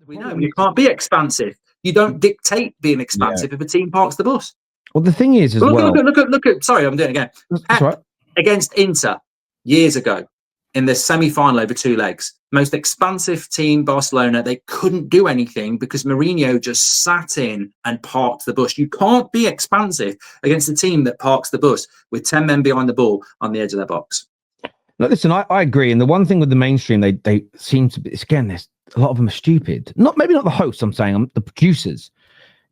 We know you can't be expansive. You don't dictate being expansive if a team parks the bus. Well, the thing is, look at. Sorry, I'm doing it again. That's right. Against Inter years ago in the semi-final over 2 legs, most expansive team, Barcelona. They couldn't do anything because Mourinho just sat in and parked the bus. You can't be expansive against a team that parks the bus with 10 men behind the ball on the edge of their box. No, listen, I agree. And the one thing with the mainstream, they seem to be, again, there's a lot of them are stupid. Maybe not the hosts, I'm saying, the producers.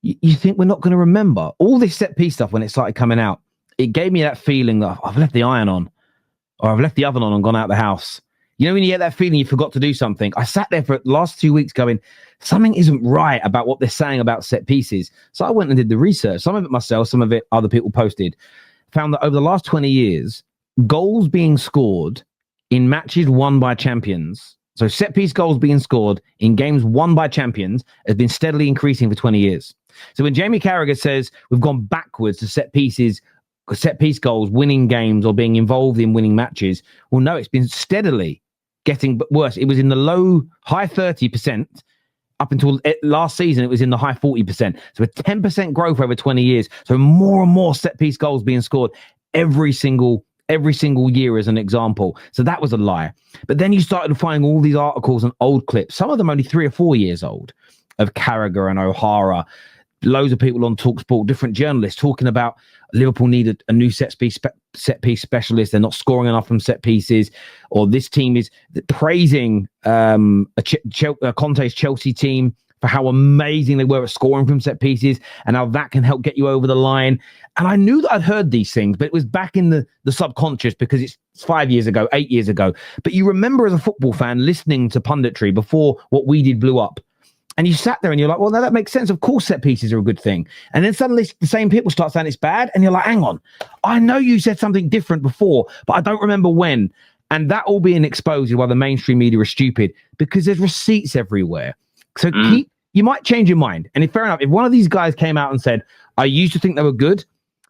You think we're not going to remember all this set piece stuff when it started coming out? It gave me that feeling that I've left the iron on, or I've left the oven on and gone out the house. You know, when you get that feeling you forgot to do something. I sat there for the last 2 weeks going, something isn't right about what they're saying about set pieces. So I went and did the research. Some of it myself, some of it other people posted. Found that over the last 20 years, goals being scored in matches won by champions, so set piece goals being scored in games won by champions, has been steadily increasing for 20 years. So when Jamie Carragher says we've gone backwards to set piece goals, winning games or being involved in winning matches, well, no, it's been steadily getting worse. It was in the high 30% up until last season. It was in the high 40%. So a 10% growth over 20 years. So more and more set piece goals being scored every single year as an example. So that was a lie. But then you started finding all these articles and old clips, some of them only 3 or 4 years old, of Carragher and O'Hara, loads of people on TalkSport, different journalists talking about Liverpool needed a new set piece specialist. They're not scoring enough from set pieces, or this team is praising Conte's Chelsea team for how amazing they were at scoring from set pieces and how that can help get you over the line. And I knew that I'd heard these things, but it was back in the subconscious because it's 5 years ago, 8 years ago. But you remember as a football fan listening to punditry before what we did blew up. And you sat there and you're like, well, no, that makes sense. Of course, set pieces are a good thing. And then suddenly the same people start saying it's bad. And you're like, hang on, I know you said something different before, but I don't remember when. And that all being exposed is why the mainstream media is stupid, because there's receipts everywhere. So you might change your mind. And fair enough, if one of these guys came out and said, I used to think they were good,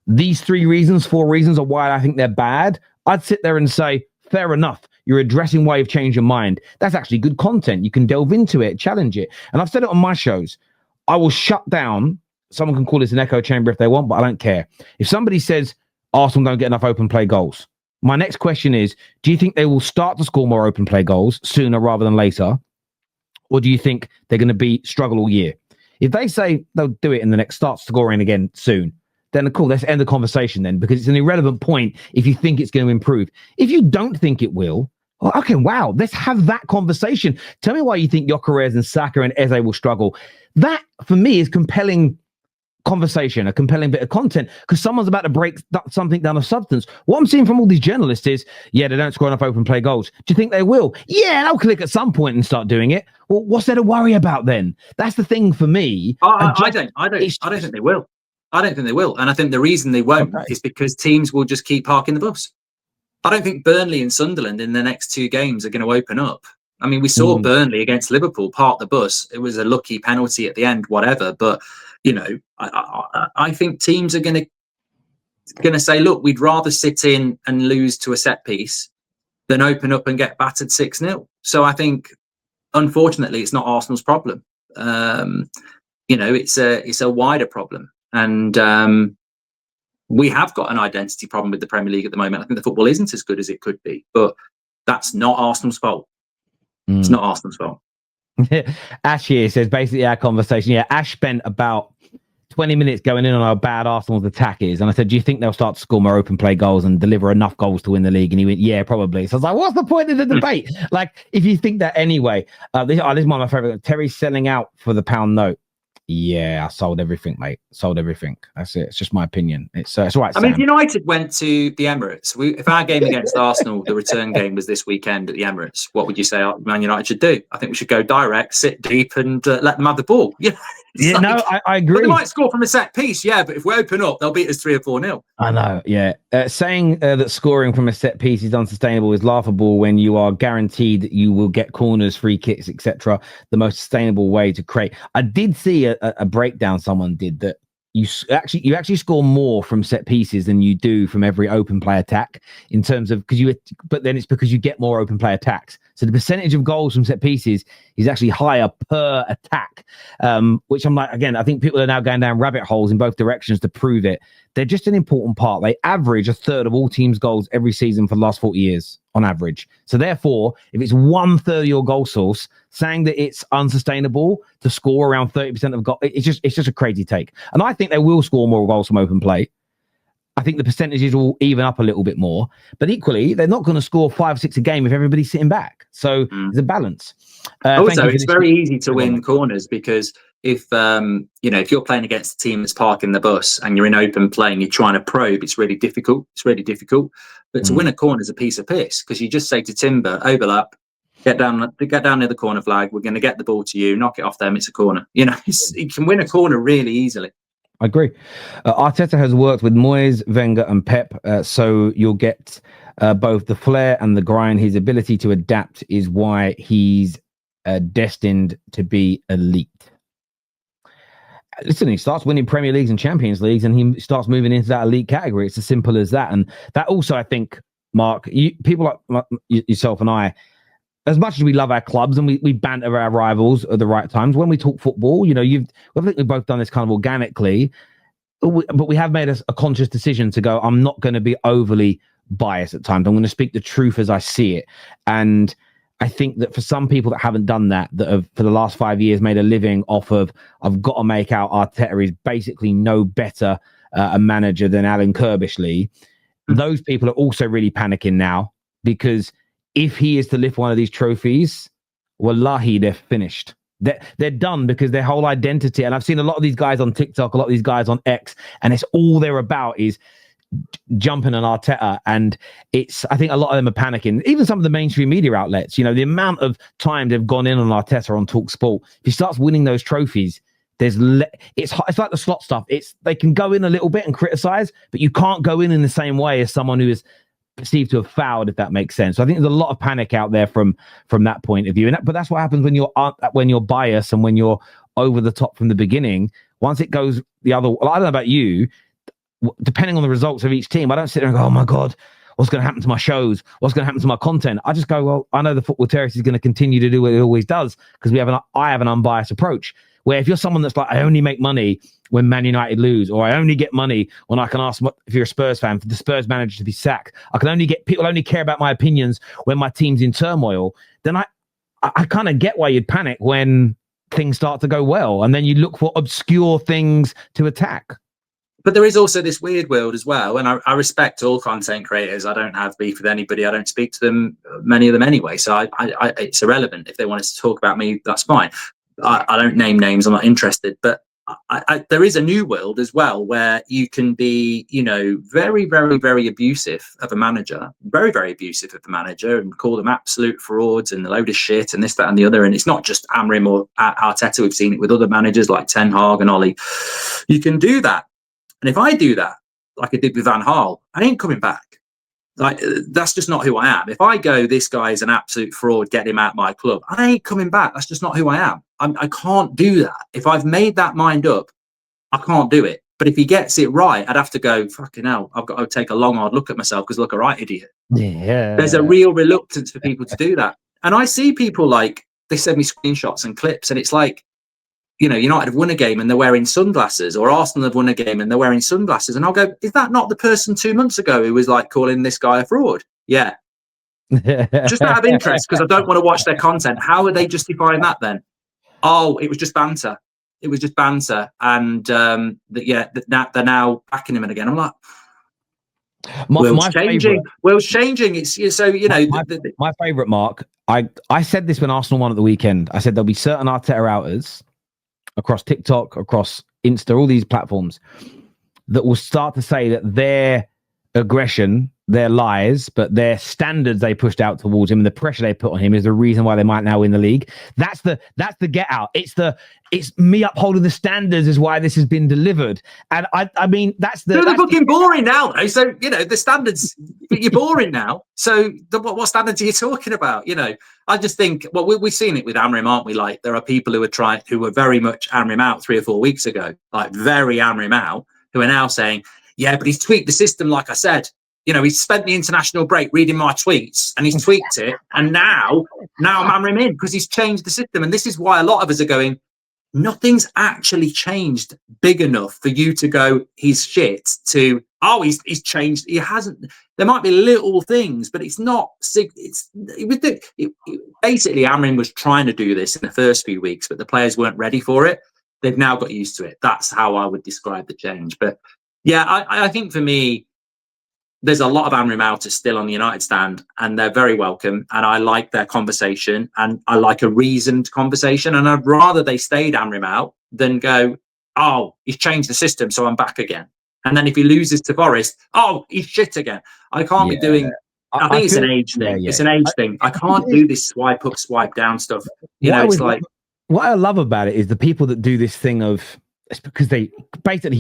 these 4 reasons are why I think they're bad, I'd sit there and say, fair enough. You're addressing why you've changed your mind. That's actually good content. You can delve into it, challenge it. And I've said it on my shows. I will shut down. Someone can call this an echo chamber if they want, but I don't care. If somebody says Arsenal don't get enough open play goals, my next question is, do you think they will start to score more open play goals sooner rather than later? Or do you think they're going to struggle all year? If they say they'll do it in the next, start scoring again soon, then cool, let's end the conversation then, because it's an irrelevant point if you think it's going to improve. If you don't think it will, well, okay, wow, let's have that conversation. Tell me why you think Gyökeres and Saka and Eze will struggle. That, for me, is compelling conversation, a compelling bit of content, because someone's about to break something down of substance. What I'm seeing from all these journalists is, yeah, they don't score enough open play goals. Do you think they will? Yeah, they'll click at some point and start doing it. Well, what's there to worry about then? That's the thing for me. I don't think they will. I don't think they will. And I think the reason they won't is because teams will just keep parking the bus. I don't think Burnley and Sunderland in the next 2 games are going to open up. I mean, we saw Burnley against Liverpool park the bus. It was a lucky penalty at the end, whatever. But, you know, I think teams are going to say, look, we'd rather sit in and lose to a set piece than open up and get battered 6-0. So I think, unfortunately, it's not Arsenal's problem. You know, it's a wider problem. And we have got an identity problem with the Premier League at the moment. I think the football isn't as good as it could be, but that's not Arsenal's fault. It's not Arsenal's fault. Ash here says basically our conversation. Yeah, Ash spent about 20 minutes going in on how bad Arsenal's attack is. And I said, do you think they'll start to score more open play goals and deliver enough goals to win the league? And he went, yeah, probably. So I was like, what's the point of the debate? Like, if you think that anyway, this is one of my favorite. Terry's selling out for the pound note. Yeah, I sold everything, mate. Sold everything. That's it. It's just my opinion. It's all right. I mean, if United went to the Emirates, if our game against Arsenal, the return game was this weekend at the Emirates, what would you say Man United should do? I think we should go direct, sit deep, and let them have the ball. I agree. But they might score from a set piece, yeah. But if we open up, they'll beat us 3 or 4-0. I know, yeah. Saying that scoring from a set piece is unsustainable is laughable when you are guaranteed that you will get corners, free kicks, etc. The most sustainable way to create. I did see a breakdown someone did that you actually score more from set pieces than you do from every open play attack in terms of but then it's because you get more open play attacks. So the percentage of goals from set pieces is actually higher per attack, which I'm like, again, I think people are now going down rabbit holes in both directions to prove it. They're just an important part. They average a third of all teams' goals every season for the last 40 years on average. So therefore, if it's 1/3 of your goal source, saying that it's unsustainable to score around 30% of goal, it's just a crazy take. And I think they will score more goals from open play. I think the percentages will even up a little bit more, but equally, they're not going to score 5-6 a game if everybody's sitting back. So there's a balance. Also, it's very easy to win corners because if if you're playing against a team that's parking the bus and you're in open play and you're trying to probe, it's really difficult. But to win a corner is a piece of piss because you just say to Timber, overlap, get down near the corner flag. We're going to get the ball to you, knock it off them. It's a corner. You can win a corner really easily. I agree. Arteta has worked with Moyes, Wenger, and Pep, so you'll get both the flair and the grind. His ability to adapt is why he's destined to be elite. Listen, he starts winning Premier Leagues and Champions Leagues, and he starts moving into that elite category. It's as simple as that. And that also, I think, Mark, people like yourself and I, as much as we love our clubs and we banter our rivals at the right times, when we talk football, I think we've both done this kind of organically, but we have made a conscious decision to go, I'm not going to be overly biased at times. I'm going to speak the truth as I see it. And I think that for some people that haven't done that have for the last 5 years made a living off of, I've got to make out Arteta is basically no better a manager than Alan Kirbishley. Those people are also really panicking now because if he is to lift one of these trophies, wallahi, they're finished. They're done because their whole identity, and I've seen a lot of these guys on TikTok, a lot of these guys on X, and it's all they're about is jumping on Arteta. And I think a lot of them are panicking. Even some of the mainstream media outlets, the amount of time they've gone in on Arteta on TalkSport. If he starts winning those trophies, it's like the slot stuff. They can go in a little bit and criticize, but you can't go in the same way as someone who is perceived to have fouled, if that makes sense. So I think there's a lot of panic out there from that point of view. But that's what happens when you're biased and when you're over the top from the beginning. Once it goes the other, well, I don't know about you, depending on the results of each team, I don't sit there and go, oh my God, what's going to happen to my shows? What's going to happen to my content? I just go, well, I know the Football Terrace is going to continue to do what it always does because I have an unbiased approach. Where if you're someone that's like, I only make money when Man United lose, or I only get money when I can ask, if you're a Spurs fan, for the Spurs manager to be sacked, people only care about my opinions when my team's in turmoil, then I kind of get why you'd panic when things start to go well. And then you look for obscure things to attack. But there is also this weird world as well. And I respect all content creators. I don't have beef with anybody. I don't speak to them, many of them anyway. So it's irrelevant. If they wanted to talk about me, that's fine. I don't name names. I'm not interested. But there is a new world as well where you can be, very, very, very abusive of a manager, very, very abusive of the manager, and call them absolute frauds and a load of shit and this, that, and the other. And it's not just Amrim or Arteta. We've seen it with other managers like Ten Hag and Ollie. You can do that. And if I do that, like I did with Van Gaal, I ain't coming back. Like, that's just not who I am. If I go, this guy is an absolute fraud, get him out my club, I ain't coming back. That's just not who I am. I can't do that. If I've made that mind up, I can't do it. But if he gets it right, I'd have to go, fucking hell, I've got to take a long, hard look at myself because look, a right idiot. Yeah. There's a real reluctance for people to do that. And I see people they send me screenshots and clips, and it's like, United have won a game and they're wearing sunglasses, or Arsenal have won a game and they're wearing sunglasses. And I'll go, is that not the person 2 months ago who was like calling this guy a fraud? Yeah. Just out of interest, because I don't want to watch their content. How are they justifying that then? Oh, it was just banter. It was just banter. And they're now backing him in again. I'm like, world's changing. World's changing. It's so, my favourite, Mark, I said this when Arsenal won at the weekend. I said there'll be certain Arteta outers across TikTok, across Insta, all these platforms that will start to say that their aggression their lies, but their standards they pushed out towards him and the pressure they put on him is the reason why they might now win the league. That's the get out. It's me upholding the standards is why this has been delivered. And I mean, that's they're fucking boring now, though. So, you know, the standards, you're boring now. So what standards are you talking about? You know, I just think, well, we've seen it with Amrim, aren't we? Like, there are people who were very much Amrim out 3 or 4 weeks ago, like very Amrim out, who are now saying, yeah, but he's tweaked the system, like I said. You know, he's spent the international break reading my tweets and he's tweaked it. And now I'm Amrim in because he's changed the system. And this is why a lot of us are going, nothing's actually changed big enough for you to go, he's shit, to, oh, he's changed. He hasn't. There might be little things, but it's not. Basically, Amrim was trying to do this in the first few weeks, but the players weren't ready for it. They've now got used to it. That's how I would describe the change. But yeah, I think for me, there's a lot of Amrim outers still on the United stand, and they're very welcome. And I like their conversation, and I like a reasoned conversation. And I'd rather they stayed Amrim out than go, oh, he's changed the system, so I'm back again. And then if he loses to Forest, oh, he's shit again. I can't be doing. I think it's an age thing. Yeah. It's an age thing. I can't do this swipe up, swipe down stuff. You know, it's like. What I love about it is the people that do this thing of. It's because he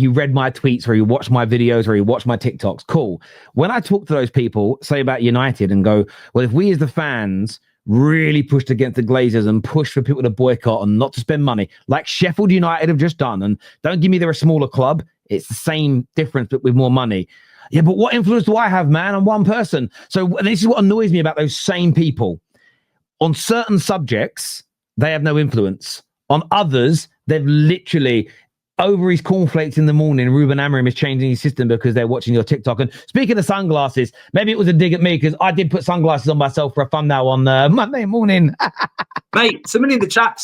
read my tweets or he watched my videos or he watched my TikToks. Cool. When I talk to those people, say about United, and go, well, if we as the fans really pushed against the Glazers and pushed for people to boycott and not to spend money, like Sheffield United have just done, and don't give me they're a smaller club, it's the same difference but with more money. Yeah, but what influence do I have, man? I'm one person. So this is what annoys me about those same people. On certain subjects, they have no influence. On others, they've literally... over his cornflakes in the morning, Ruben Amorim is changing his system because they're watching your TikTok. And speaking of sunglasses, maybe it was a dig at me because I did put sunglasses on myself for a thumbnail on Monday morning. Mate, somebody in the chat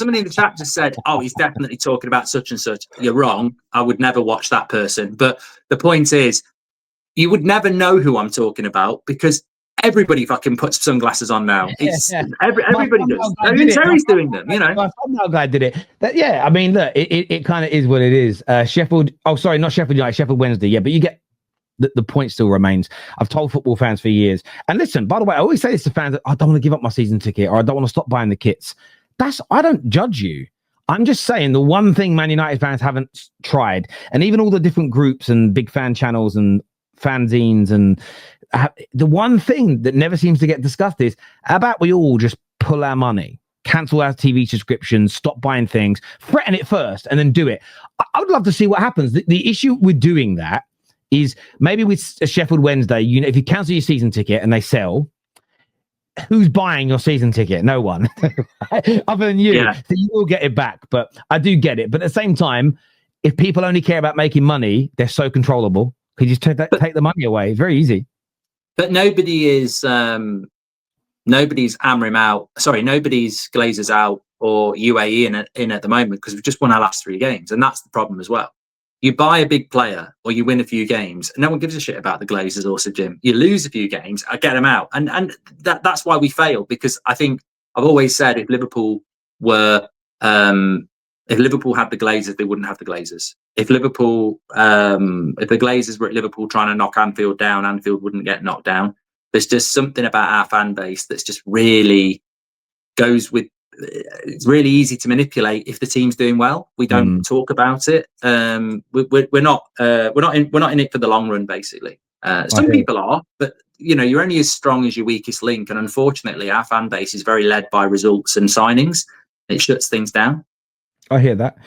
just said, oh, he's definitely talking about such and such. You're wrong. I would never watch that person. But the point is, you would never know who I'm talking about because everybody fucking puts sunglasses on now. It's everybody does. Even Terry's doing them, you know. My thumbnail guy did it. I mean, look, it kind of is what it is. Sheffield, oh, sorry, not Sheffield United, Sheffield Wednesday. Yeah, but you get the point still remains. I've told football fans for years. And listen, by the way, I always say this to fans, I don't want to give up my season ticket or I don't want to stop buying the kits. I don't judge you. I'm just saying the one thing Man United fans haven't tried, and even all the different groups and big fan channels and fanzines and the one thing that never seems to get discussed is how about we all just pull our money, cancel our TV subscriptions, stop buying things, threaten it first, and then do it. I would love to see what happens. The issue with doing that is maybe with a Sheffield Wednesday, you know, if you cancel your season ticket and they sell, who's buying your season ticket? No one, other than you. Yeah. So you will get it back. But I do get it. But at the same time, if people only care about making money, they're so controllable. Could you just take the money away? It's very easy. But nobody's Amrim out. Sorry, nobody's Glazers out or UAE in at the moment because we've just won our last 3 games, and that's the problem as well. You buy a big player or you win a few games, no one gives a shit about the Glazers or Sir Jim. You lose a few games, I get them out, and that's why we fail. Because I think I've always said if Liverpool had the Glazers, they wouldn't have the Glazers. If the Glazers were at Liverpool trying to knock Anfield down, Anfield wouldn't get knocked down. There's just something about our fan base that's just really goes with. It's really easy to manipulate if the team's doing well. We don't talk about it. We're not in it for the long run. Basically, some people are, but you know, you're only as strong as your weakest link. And unfortunately, our fan base is very led by results and signings. It shuts things down. I hear that.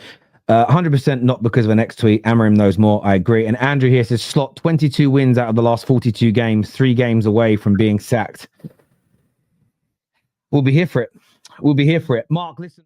100% not because of the next tweet. Amorim knows more. I agree. And Andrew here says Slot 22 wins out of the last 42 games, 3 games away from being sacked. We'll be here for it. Mark, listen.